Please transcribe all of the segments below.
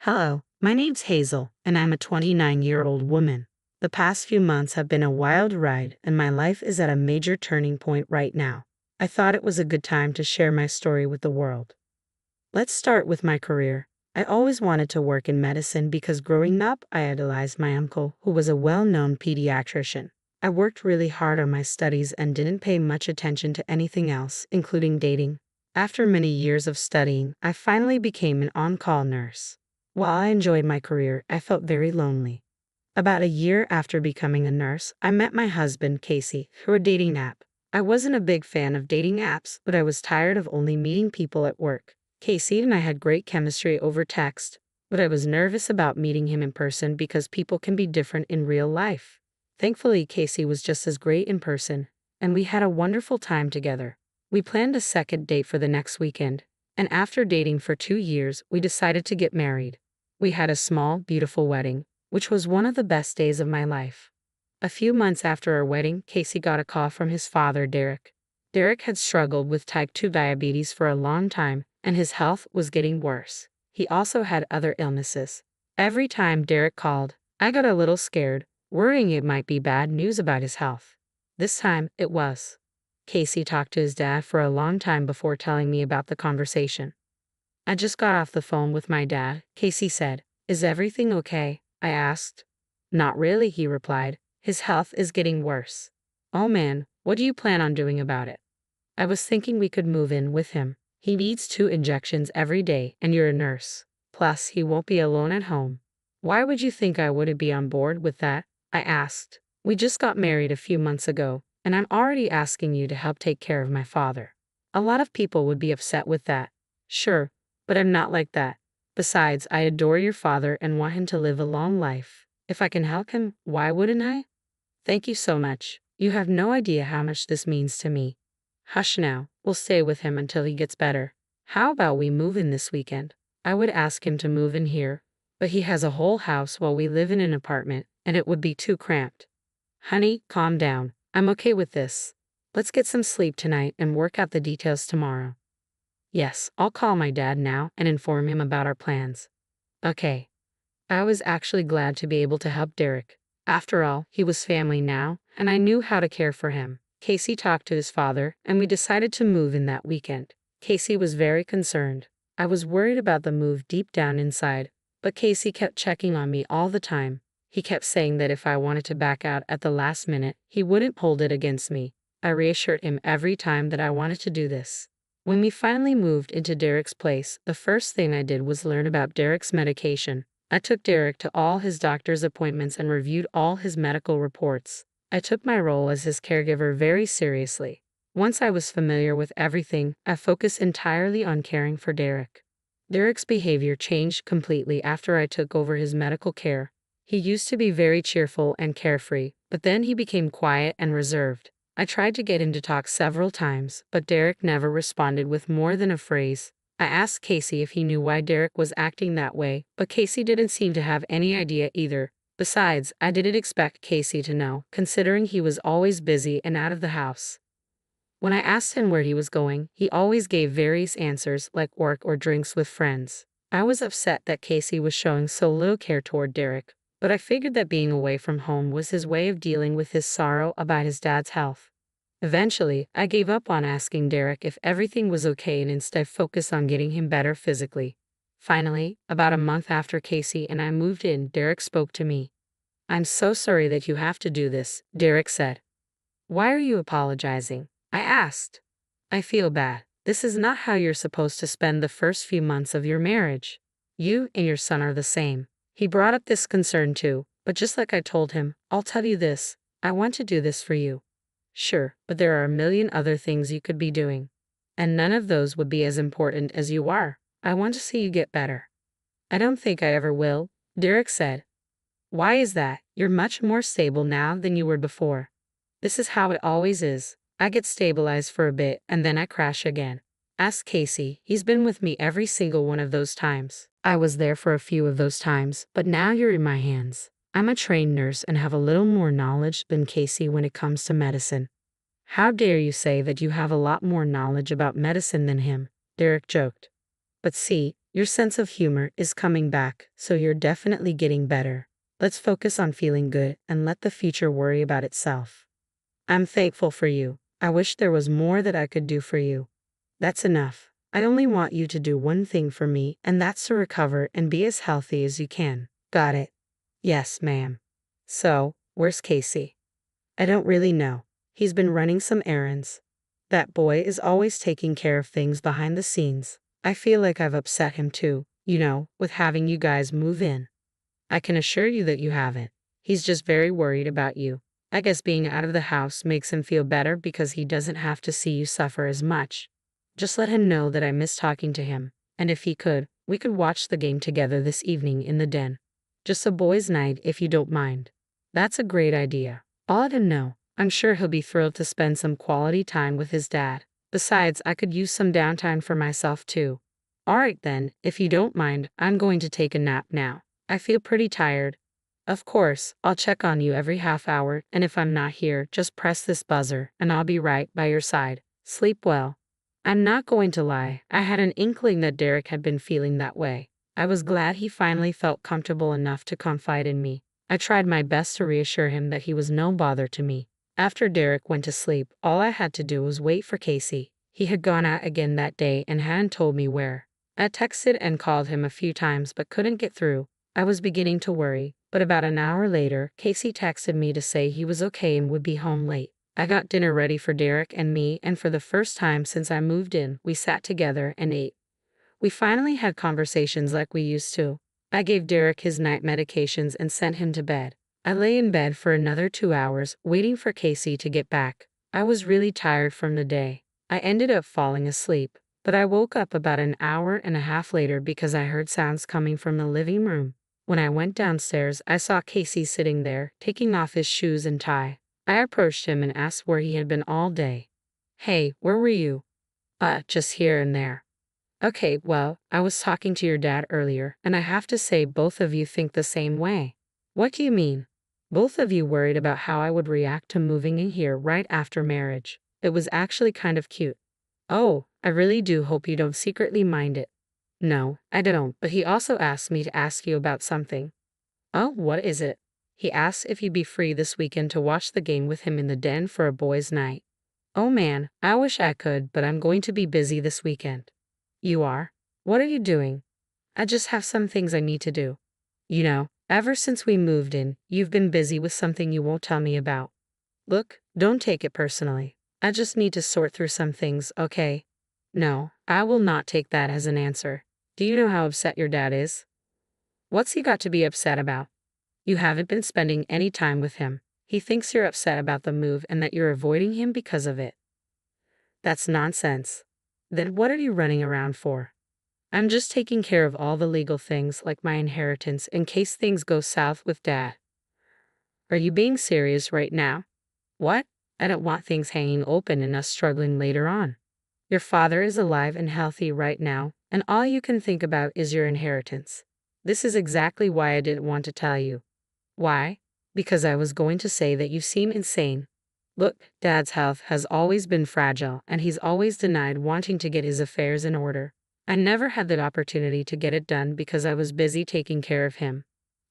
Hello, my name's Hazel, and I'm a 29-year-old woman. The past few months have been a wild ride, and my life is at a major turning point right now. I thought it was a good time to share my story with the world. Let's start with my career. I always wanted to work in medicine because growing up, I idolized my uncle, who was a well-known pediatrician. I worked really hard on my studies and didn't pay much attention to anything else, including dating. After many years of studying, I finally became an on-call nurse. While I enjoyed my career, I felt very lonely. About a year after becoming a nurse, I met my husband, Casey, through a dating app. I wasn't a big fan of dating apps, but I was tired of only meeting people at work. Casey and I had great chemistry over text, but I was nervous about meeting him in person because people can be different in real life. Thankfully, Casey was just as great in person, and we had a wonderful time together. We planned a second date for the next weekend, and after dating for 2 years, we decided to get married. We had a small, beautiful wedding, which was one of the best days of my life. A few months after our wedding, Casey got a call from his father, Derek. Derek had struggled with type 2 diabetes for a long time, and his health was getting worse. He also had other illnesses. Every time Derek called, I got a little scared, worrying it might be bad news about his health. This time, it was. Casey talked to his dad for a long time before telling me about the conversation. I just got off the phone with my dad, Casey said. Is everything okay? I asked. Not really, he replied. His health is getting worse. Oh man, what do you plan on doing about it? I was thinking we could move in with him. He needs 2 injections every day, and you're a nurse. Plus, he won't be alone at home. Why would you think I wouldn't be on board with that? I asked. We just got married a few months ago, and I'm already asking you to help take care of my father. A lot of people would be upset with that. Sure, but I'm not like that. Besides, I adore your father and want him to live a long life. If I can help him, why wouldn't I? Thank you so much. You have no idea how much this means to me. Hush now, we'll stay with him until he gets better. How about we move in this weekend? I would ask him to move in here, but he has a whole house while we live in an apartment, and it would be too cramped. Honey, calm down. I'm okay with this. Let's get some sleep tonight and work out the details tomorrow. Yes, I'll call my dad now and inform him about our plans. Okay. I was actually glad to be able to help Derek. After all, he was family now, and I knew how to care for him. Casey talked to his father, and we decided to move in that weekend. Casey was very concerned. I was worried about the move deep down inside, but Casey kept checking on me all the time. He kept saying that if I wanted to back out at the last minute, he wouldn't hold it against me. I reassured him every time that I wanted to do this. When we finally moved into Derek's place, the first thing I did was learn about Derek's medication. I took Derek to all his doctor's appointments and reviewed all his medical reports. I took my role as his caregiver very seriously. Once I was familiar with everything, I focused entirely on caring for Derek. Derek's behavior changed completely after I took over his medical care. He used to be very cheerful and carefree, but then he became quiet and reserved. I tried to get him to talk several times, but Derek never responded with more than a phrase. I asked Casey if he knew why Derek was acting that way, but Casey didn't seem to have any idea either. Besides, I didn't expect Casey to know, considering he was always busy and out of the house. When I asked him where he was going, he always gave various answers like work or drinks with friends. I was upset that Casey was showing so little care toward Derek, but I figured that being away from home was his way of dealing with his sorrow about his dad's health. Eventually, I gave up on asking Derek if everything was okay and instead focused on getting him better physically. Finally, about a month after Casey and I moved in, Derek spoke to me. I'm so sorry that you have to do this, Derek said. Why are you apologizing? I asked. I feel bad. This is not how you're supposed to spend the first few months of your marriage. You and your son are the same. He brought up this concern too, but just like I told him, I'll tell you this, I want to do this for you. Sure, but there are a million other things you could be doing. And none of those would be as important as you are. I want to see you get better. I don't think I ever will, Derek said. Why is that? You're much more stable now than you were before. This is how it always is. I get stabilized for a bit and then I crash again. Ask Casey, he's been with me every single one of those times. I was there for a few of those times, but now you're in my hands. I'm a trained nurse and have a little more knowledge than Casey when it comes to medicine. How dare you say that you have a lot more knowledge about medicine than him, Derek joked. But see, Your sense of humor is coming back, so you're definitely getting better. Let's focus on feeling good and let the future worry about itself. I'm thankful for you. I wish there was more that I could do for you. That's enough. I only want you to do one thing for me, and that's to recover and be as healthy as you can. Got it? Yes, ma'am. So, where's Casey? I don't really know. He's been running some errands. That boy is always taking care of things behind the scenes. I feel like I've upset him too, with having you guys move in. I can assure you that you haven't. He's just very worried about you. I guess being out of the house makes him feel better because he doesn't have to see you suffer as much. Just let him know that I miss talking to him, and if he could, we could watch the game together this evening in the den. Just a boys' night if you don't mind. That's a great idea. I'll let him know. I'm sure he'll be thrilled to spend some quality time with his dad. Besides, I could use some downtime for myself too. Alright then, if you don't mind, I'm going to take a nap now. I feel pretty tired. Of course, I'll check on you every half hour, and if I'm not here, just press this buzzer, and I'll be right by your side. Sleep well. I'm not going to lie, I had an inkling that Derek had been feeling that way. I was glad he finally felt comfortable enough to confide in me. I tried my best to reassure him that he was no bother to me. After Derek went to sleep, all I had to do was wait for Casey. He had gone out again that day and hadn't told me where. I texted and called him a few times but couldn't get through. I was beginning to worry, but about an hour later, Casey texted me to say he was okay and would be home late. I got dinner ready for Derek and me, and for the first time since I moved in, we sat together and ate. We finally had conversations like we used to. I gave Derek his night medications and sent him to bed. I lay in bed for another 2 hours, waiting for Casey to get back. I was really tired from the day. I ended up falling asleep, but I woke up about an hour and a half later because I heard sounds coming from the living room. When I went downstairs, I saw Casey sitting there, taking off his shoes and tie. I approached him and asked where he had been all day. Hey, where were you? Just here and there. Okay, well, I was talking to your dad earlier, and I have to say both of you think the same way. What do you mean? Both of you worried about how I would react to moving in here right after marriage. It was actually kind of cute. Oh, I really do hope you don't secretly mind it. No, I don't, but he also asked me to ask you about something. Oh, what is it? He asked if you'd be free this weekend to watch the game with him in the den for a boys' night. Oh man, I wish I could, but I'm going to be busy this weekend. You are? What are you doing? I just have some things I need to do. Ever since we moved in, you've been busy with something you won't tell me about. Look, don't take it personally. I just need to sort through some things, okay? No, I will not take that as an answer. Do you know how upset your dad is? What's he got to be upset about? You haven't been spending any time with him. He thinks you're upset about the move and that you're avoiding him because of it. That's nonsense. Then what are you running around for? I'm just taking care of all the legal things like my inheritance in case things go south with Dad. Are you being serious right now? What? I don't want things hanging open and us struggling later on. Your father is alive and healthy right now, and all you can think about is your inheritance. This is exactly why I didn't want to tell you. Why? Because I was going to say that you seem insane. Look, Dad's health has always been fragile, and he's always denied wanting to get his affairs in order. I never had that opportunity to get it done because I was busy taking care of him.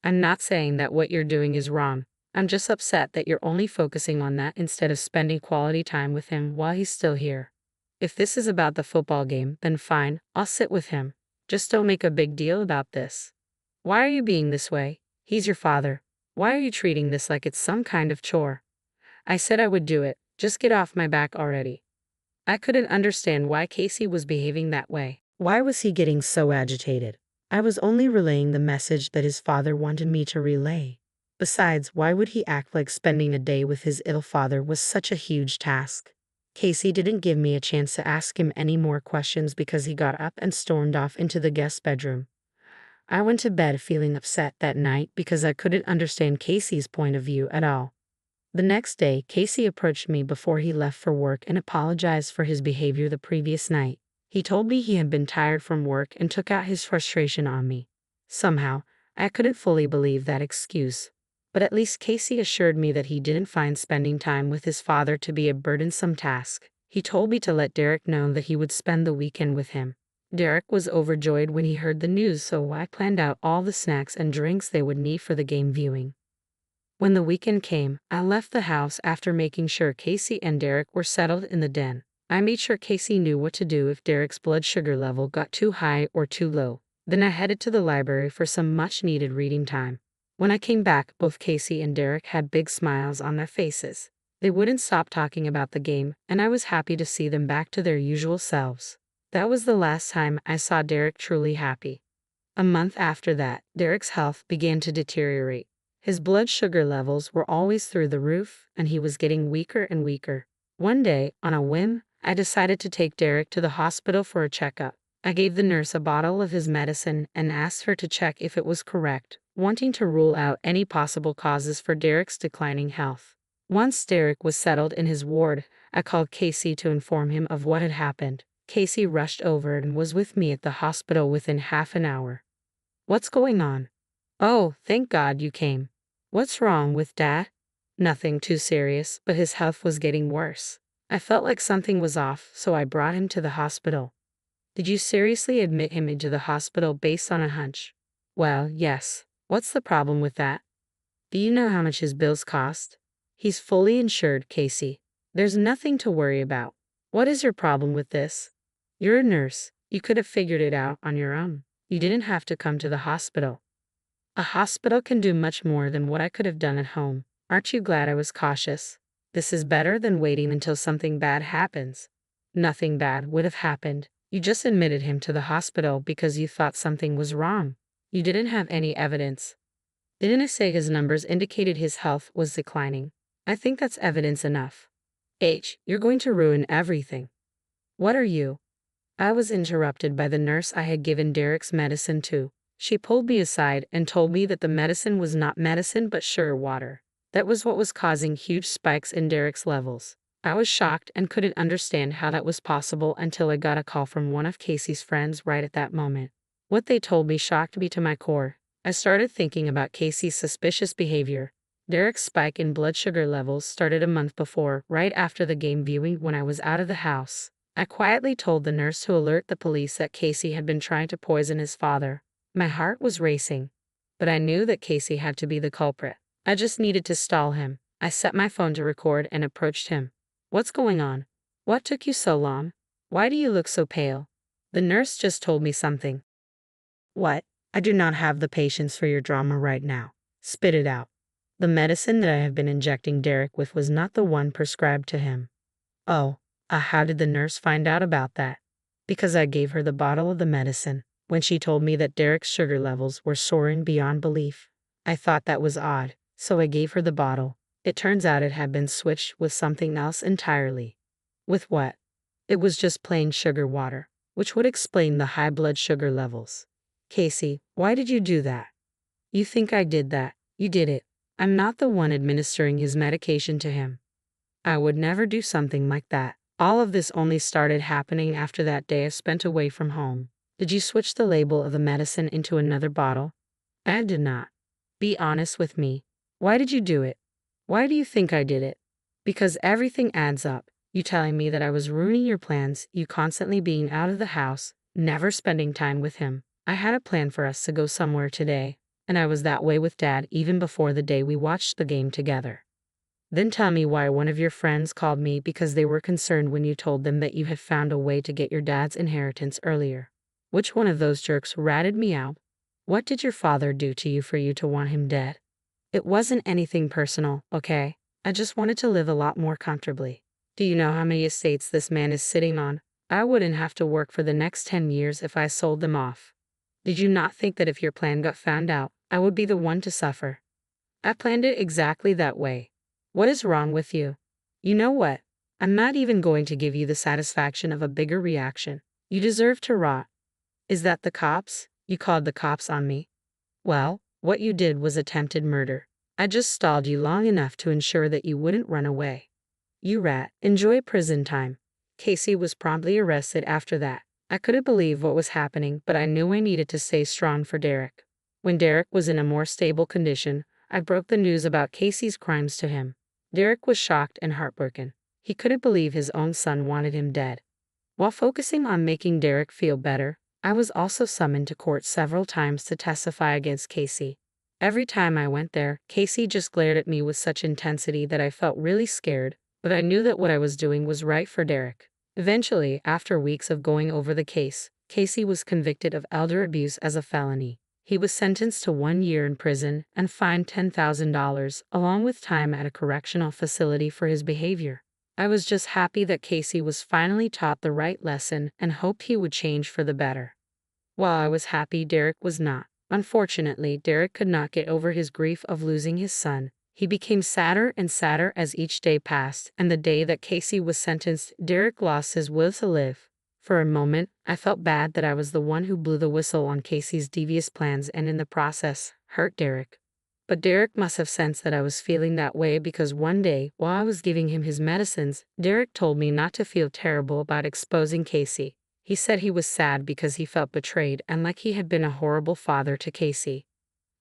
I'm not saying that what you're doing is wrong. I'm just upset that you're only focusing on that instead of spending quality time with him while he's still here. If this is about the football game, then fine, I'll sit with him. Just don't make a big deal about this. Why are you being this way? He's your father. Why are you treating this like it's some kind of chore? I said I would do it. Just get off my back already. I couldn't understand why Casey was behaving that way. Why was he getting so agitated? I was only relaying the message that his father wanted me to relay. Besides, why would he act like spending a day with his ill father was such a huge task? Casey didn't give me a chance to ask him any more questions because he got up and stormed off into the guest bedroom. I went to bed feeling upset that night because I couldn't understand Casey's point of view at all. The next day, Casey approached me before he left for work and apologized for his behavior the previous night. He told me he had been tired from work and took out his frustration on me. Somehow, I couldn't fully believe that excuse. But at least Casey assured me that he didn't find spending time with his father to be a burdensome task. He told me to let Derek know that he would spend the weekend with him. Derek was overjoyed when he heard the news, so I planned out all the snacks and drinks they would need for the game viewing. When the weekend came, I left the house after making sure Casey and Derek were settled in the den. I made sure Casey knew what to do if Derek's blood sugar level got too high or too low. Then I headed to the library for some much-needed reading time. When I came back, both Casey and Derek had big smiles on their faces. They wouldn't stop talking about the game, and I was happy to see them back to their usual selves. That was the last time I saw Derek truly happy. A month after that, Derek's health began to deteriorate. His blood sugar levels were always through the roof, and he was getting weaker and weaker. One day, on a whim, I decided to take Derek to the hospital for a checkup. I gave the nurse a bottle of his medicine and asked her to check if it was correct, wanting to rule out any possible causes for Derek's declining health. Once Derek was settled in his ward, I called Casey to inform him of what had happened. Casey rushed over and was with me at the hospital within half an hour. "What's going on?" "Oh, thank God you came." "What's wrong with Dad?" "Nothing too serious, but his health was getting worse. I felt like something was off, so I brought him to the hospital." "Did you seriously admit him into the hospital based on a hunch?" "Well, yes. What's the problem with that?" "Do you know how much his bills cost?" "He's fully insured, Casey. There's nothing to worry about." "What is your problem with this?" "You're a nurse. You could have figured it out on your own. You didn't have to come to the hospital." "A hospital can do much more than what I could have done at home. Aren't you glad I was cautious? This is better than waiting until something bad happens." "Nothing bad would have happened. You just admitted him to the hospital because you thought something was wrong. You didn't have any evidence." "Didn't I say his numbers indicated his health was declining? I think that's evidence enough." You're going to ruin everything." "What are you?" I was interrupted by the nurse I had given Derek's medicine to. She pulled me aside and told me that the medicine was not medicine but sugar water. That was what was causing huge spikes in Derek's levels. I was shocked and couldn't understand how that was possible until I got a call from one of Casey's friends right at that moment. What they told me shocked me to my core. I started thinking about Casey's suspicious behavior. Derek's spike in blood sugar levels started a month before, right after the game viewing when I was out of the house. I quietly told the nurse to alert the police that Casey had been trying to poison his father. My heart was racing, but I knew that Casey had to be the culprit. I just needed to stall him. I set my phone to record and approached him. "What's going on? What took you so long? Why do you look so pale?" "The nurse just told me something." "What?" "I do not have the patience for your drama right now. Spit it out." "The medicine that I have been injecting Derek with was not the one prescribed to him." "Oh, how did the nurse find out about that?" "Because I gave her the bottle of the medicine when she told me that Derek's sugar levels were soaring beyond belief. I thought that was odd, so I gave her the bottle. It turns out it had been switched with something else entirely." "With what?" "It was just plain sugar water, which would explain the high blood sugar levels." "Casey, why did you do that?" "You think I did that? You did it. I'm not the one administering his medication to him. I would never do something like that. All of this only started happening after that day I spent away from home." "Did you switch the label of the medicine into another bottle?" "I did not." "Be honest with me. Why did you do it?" "Why do you think I did it?" "Because everything adds up. You telling me that I was ruining your plans, you constantly being out of the house, never spending time with him. I had a plan for us to go somewhere today, and I was that way with Dad even before the day we watched the game together. Then tell me why one of your friends called me because they were concerned when you told them that you had found a way to get your dad's inheritance earlier. Which one of those jerks ratted me out? What did your father do to you for you to want him dead?" "It wasn't anything personal, okay? I just wanted to live a lot more comfortably. Do you know how many estates this man is sitting on? I wouldn't have to work for the next 10 years if I sold them off. Did you not think that if your plan got found out, I would be the one to suffer?" "I planned it exactly that way." "What is wrong with you?" "You know what? I'm not even going to give you the satisfaction of a bigger reaction. You deserve to rot." "Is that the cops? You called the cops on me?" "Well, what you did was attempted murder. I just stalled you long enough to ensure that you wouldn't run away." "You rat. Enjoy prison time." Casey was promptly arrested after that. I couldn't believe what was happening, but I knew I needed to stay strong for Derek. When Derek was in a more stable condition, I broke the news about Casey's crimes to him. Derek was shocked and heartbroken. He couldn't believe his own son wanted him dead. While focusing on making Derek feel better, I was also summoned to court several times to testify against Casey. Every time I went there, Casey just glared at me with such intensity that I felt really scared, but I knew that what I was doing was right for Derek. Eventually, after weeks of going over the case, Casey was convicted of elder abuse as a felony. He was sentenced to 1 year in prison and fined $10,000, along with time at a correctional facility for his behavior. I was just happy that Casey was finally taught the right lesson and hoped he would change for the better. While I was happy, Derek was not. Unfortunately, Derek could not get over his grief of losing his son. He became sadder and sadder as each day passed, and the day that Casey was sentenced, Derek lost his will to live. For a moment, I felt bad that I was the one who blew the whistle on Casey's devious plans and in the process, hurt Derek. But Derek must have sensed that I was feeling that way because one day, while I was giving him his medicines, Derek told me not to feel terrible about exposing Casey. He said he was sad because he felt betrayed and like he had been a horrible father to Casey.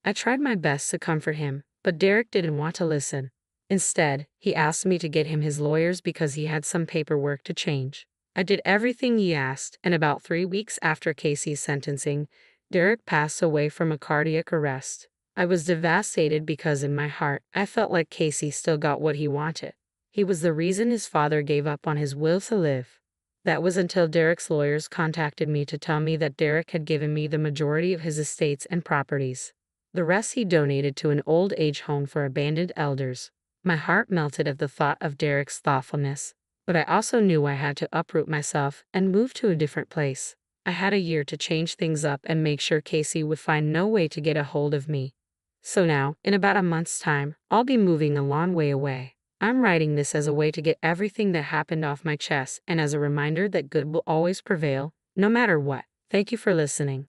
I tried my best to comfort him, but Derek didn't want to listen. Instead, he asked me to get him his lawyers because he had some paperwork to change. I did everything he asked, and about 3 weeks after Casey's sentencing, Derek passed away from a cardiac arrest. I was devastated because in my heart, I felt like Casey still got what he wanted. He was the reason his father gave up on his will to live. That was until Derek's lawyers contacted me to tell me that Derek had given me the majority of his estates and properties. The rest he donated to an old age home for abandoned elders. My heart melted at the thought of Derek's thoughtfulness, but I also knew I had to uproot myself and move to a different place. I had a year to change things up and make sure Casey would find no way to get a hold of me. So now, in about a month's time, I'll be moving a long way away. I'm writing this as a way to get everything that happened off my chest and as a reminder that good will always prevail, no matter what. Thank you for listening.